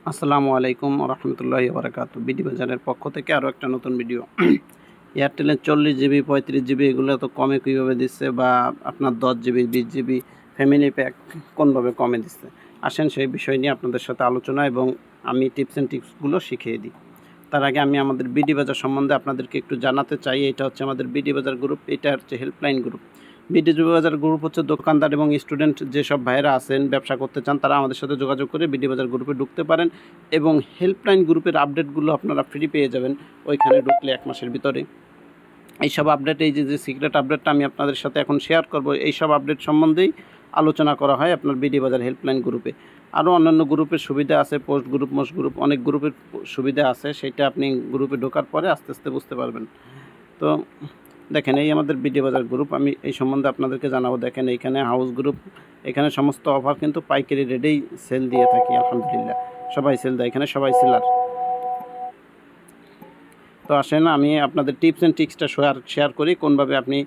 আসসালামু আলাইকুম রহমতুল্লাহি বারাকাতু। বিডি বাজারের পক্ষ থেকে আরও একটা নতুন ভিডিও। এয়ারটেলের 40 জিবি 35 জিবি এগুলো তো কমে কীভাবে দিচ্ছে, বা আপনার 10 জিবি 20 জিবি ফ্যামিলি প্যাক কোনভাবে কমে দিচ্ছে, আসেন সেই বিষয় নিয়ে আপনাদের সাথে আলোচনা এবং আমি টিপস অ্যান্ড টিপসগুলো শিখিয়ে দিই। তার আগে আমি আমাদের বিডি বাজার সম্বন্ধে আপনাদেরকে একটু জানাতে চাই। এটা হচ্ছে আমাদের বিডি বাজার গ্রুপ, এটা হচ্ছে হেল্পলাইন গ্রুপ। বিডি বাজার গ্রুপ হচ্ছে দোকানদার এবং স্টুডেন্ট যেসব ভাইয়েরা আছেন, ব্যবসা করতে চান, তারা আমাদের সাথে যোগাযোগ করে বিডি বাজার গ্রুপে ঢুকতে পারেন এবং হেল্পলাইন গ্রুপের আপডেটগুলো আপনারা ফ্রি পেয়ে যাবেন ওইখানে ঢুকলে 1 মাসের ভিতরে। এইসব আপডেট, এই যে সিক্রেট আপডেটটা আমি আপনাদের সাথে এখন শেয়ার করব, এইসব আপডেট সম্বন্ধেই আলোচনা করা হয় আপনার বিডি বাজার হেল্পলাইন গ্রুপে। আরও অন্যান্য গ্রুপের সুবিধা আছে, পোস্ট গ্রুপ, মোস্ট গ্রুপ, অনেক গ্রুপের সুবিধা আছে, সেটা আপনি গ্রুপে ঢোকার পরে আস্তে আস্তে বুঝতে পারবেন। তো দেখেন, এই আমাদের বিডি বাজার গ্রুপ, আমি এই সম্বন্ধে আপনাদেরকে জানাবো। দেখেন এইখানে হাউস গ্রুপ, এখানে সমস্ত অফার কিন্তু পাইকারি রেটেই সেল দিয়ে থাকি, আলহামদুলিল্লাহ সবাই সেল দেয়, এখানে সবাই সেলার। তো আসেন আমি আপনাদের টিপস অ্যান্ড ট্রিক্সটা শেয়ার করি কোনভাবে আপনি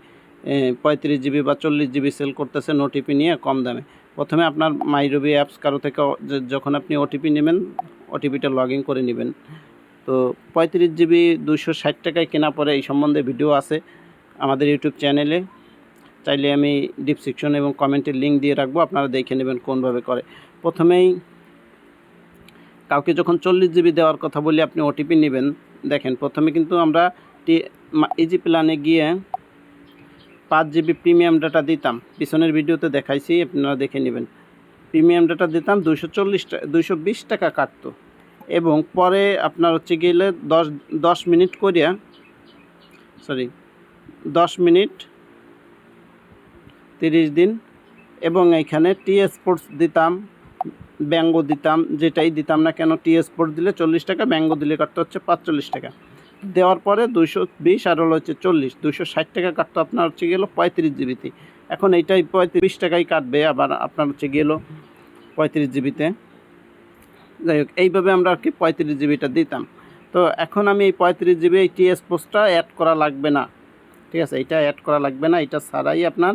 35 জিবি বা 40 জিবি সেল করতেছেন ওটিপি নিয়ে কম দামে। প্রথমে আপনার মাইরবি অ্যাপস কারো থেকে যখন আপনি ওটিপি নেবেন, ওটিপিটা লগ ইন করে নেবেন। তো 35 জিবি 260 টাকায় কেনা পরে এই সম্বন্ধে ভিডিও আছে আমাদের ইউটিউব চ্যানেলে, চাইলে আমি ডিসক্রিপশন এবং কমেন্টের লিঙ্ক দিয়ে রাখবো, আপনারা দেখে নেবেন কোনভাবে করে। প্রথমেই কাউকে যখন 40 জিবি দেওয়ার কথা বলি, আপনি ওটিপি নেবেন। দেখেন প্রথমে কিন্তু আমরা ইজি প্ল্যানে গিয়ে 5 জিবি প্রিমিয়াম ডাটা দিতাম, পিছনের ভিডিওতে দেখাইছি, আপনারা দেখে নেবেন। প্রিমিয়াম ডাটা দিতাম 220 টাকা কাটতো, এবং পরে আপনার হচ্ছে গেলে 10 মিনিট করিয়া 10 মিনিট 30 দিন, এবং এইখানে টি স্পোর্টস দিতাম, ব্যাঙ্গো দিতাম, যেটাই দিতাম না কেন, টি স্পোর্টস দিলে 40 টাকা, ব্যাঙ্গো দিলে কাটতে হচ্ছে 45 টাকা। দেওয়ার পরে 220 আর হলো হচ্ছে 40, 260 টাকা কাটতো আপনার হচ্ছে গেলো 35 জিবিতে। এখন এইটাই 35 টাকাই কাটবে আবার আপনার হচ্ছে গেলো 35 জিবিতে। যাই হোক, এইভাবে আমরা আর কি 35 জিবিটা দিতাম। তো এখন আমি এই 35 জিবি এই টি স্পোর্টসটা অ্যাড করা লাগবে না, ঠিক আছে, এটা অ্যাড করা লাগবে না, এটা ছাড়াই আপনার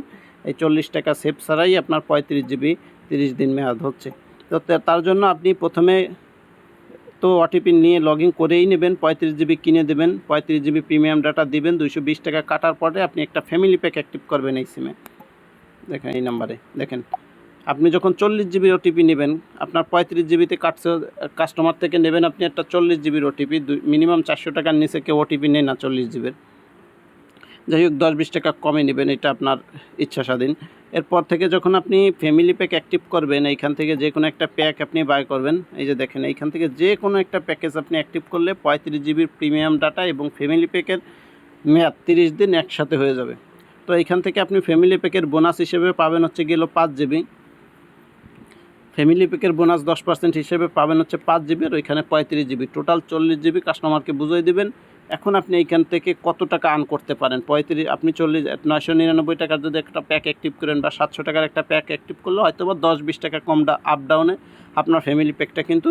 এই 40 টাকা সেভ ছাড়াই আপনার 35 জিবি 30 দিন মেয়াদ হচ্ছে। তো তার জন্য আপনি প্রথমে তো ওটিপি নিয়ে লগ ইন করেই নেবেন, 35 জিবি কিনে দেবেন, 35 জিবি প্রিমিয়াম ডাটা দিবেন, 220 টাকা কাটার পরে আপনি একটা ফ্যামিলি প্যাক অ্যাক্টিভ করবেন এই সিমে। দেখেন এই নাম্বারে, দেখেন আপনি যখন 40 জিবির ওটিপি নেবেন, আপনার 35 জিবিতে কাটছে, কাস্টমার থেকে নেবেন আপনি একটা 40 জিবির ওটিপি, মিনিমাম 400 টাকার নিচে কেউ ওটিপি নেয় না 40 জিবির। যাই হোক, 10-20 টাকা কমে নেবেন, এটা আপনার ইচ্ছা স্বাধীন। এরপর থেকে যখন আপনি ফ্যামিলি প্যাক অ্যাক্টিভ করবেন, এইখান থেকে যে কোনো একটা প্যাক আপনি বাই করবেন। এই যে দেখেন, এইখান থেকে যে কোনো একটা প্যাকেজ আপনি অ্যাক্টিভ করলে 35 জিবির প্রিমিয়াম ডাটা এবং ফ্যামিলি প্যাকের মেয়াদ 30 দিন একসাথে হয়ে যাবে। তো এইখান থেকে আপনি ফ্যামিলি প্যাকের বোনাস হিসেবে পাবেন হচ্ছে গেল 5 জিবি। ফ্যামিলি প্যাকের বোনাস 10% হিসেবে পাবেন হচ্ছে 5 জিবির, ওইখানে 35 জিবি, টোটাল 40 জিবি কাস্টমারকে বুঝিয়ে দেবেন। এখন আপনি এইখান থেকে কত টাকা আর্ন করতে পারেন, 35 আপনি 999 টাকার যদি একটা প্যাক অ্যাক্টিভ করেন, বা 700 টাকার একটা প্যাক অ্যাক্টিভ করলে হয়তো বা 10-20 টাকা কম আপ ডাউনে আপনার ফ্যামিলি প্যাকটা কিন্তু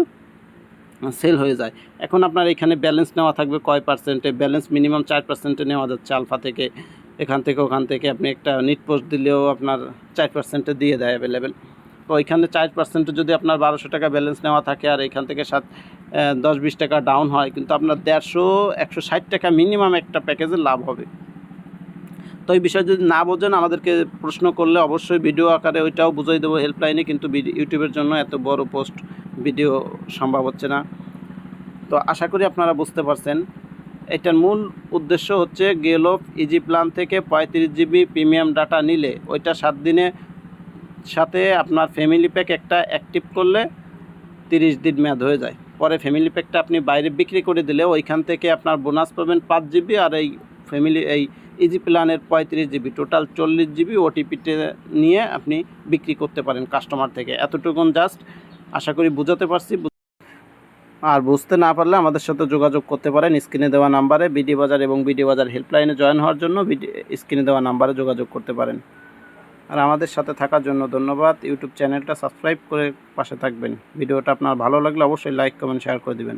সেল হয়ে যায়। এখন আপনার এখানে ব্যালেন্স নেওয়া থাকবে কয় পার্সেন্টে, ব্যালেন্স মিনিমাম 4% নেওয়া যাচ্ছে আলফা থেকে, এখান থেকে ওখান থেকে আপনি একটা নিট পোস্ট দিলেও আপনার 4% দিয়ে দেয় অ্যাভেলেবেল। তো ওইখানে 4% যদি আপনার 1200 টাকা ব্যালেন্স নেওয়া থাকে, আর এখান থেকে 10-20 টাকা ডাউন হয়, কিন্তু আপনার 150-160 টাকা মিনিমাম একটা প্যাকেজের লাভ হবে। তো এই বিষয়ে যদি না বোঝেন, আমাদেরকে প্রশ্ন করলে অবশ্যই ভিডিও আকারে ওইটাও বুঝিয়ে দেবো হেল্পলাইনে, কিন্তু ইউটিউবের জন্য এত বড় পোস্ট ভিডিও সম্ভব হচ্ছে না। তো আশা করি আপনারা বুঝতে পারছেন। এটার মূল উদ্দেশ্য হচ্ছে গেল ইজি প্ল্যান থেকে 35 জিবি প্রিমিয়াম ডাটা নিলে ওইটা 7 দিনে সাথে আপনার ফ্যামিলি প্যাক একটা অ্যাক্টিভ করলে 30 দিন মেয়াদ হয়ে যায়। পরে ফ্যামিলি প্যাকটা আপনি বাইরে বিক্রি করে দিলে ওইখান থেকে আপনার বোনাস পাবেন 5 জিবি, আর এই এই ইজি প্ল্যানের 35 জিবি, টোটাল 40 জিবি ওটিপিতে নিয়ে আপনি বিক্রি করতে পারেন কাস্টমার থেকে। এতটুকুন জাস্ট আশা করি বুঝাতে পারছি। আর বুঝতে না পারলে আমাদের সাথে যোগাযোগ করতে পারেন স্ক্রিনে দেওয়া নাম্বারে। বিডি বাজার এবং বিডি বাজার হেল্পলাইনে জয়েন হওয়ার জন্য স্ক্রিনে দেওয়া নাম্বারে যোগাযোগ করতে পারেন। আর আমাদের সাথে থাকার জন্য ধন্যবাদ। ইউটিউব চ্যানেলটা সাবস্ক্রাইব করে পাশে থাকবেন। ভিডিওটা আপনার ভালো লাগলে অবশ্যই লাইক, কমেন্ট, শেয়ার করে দিবেন।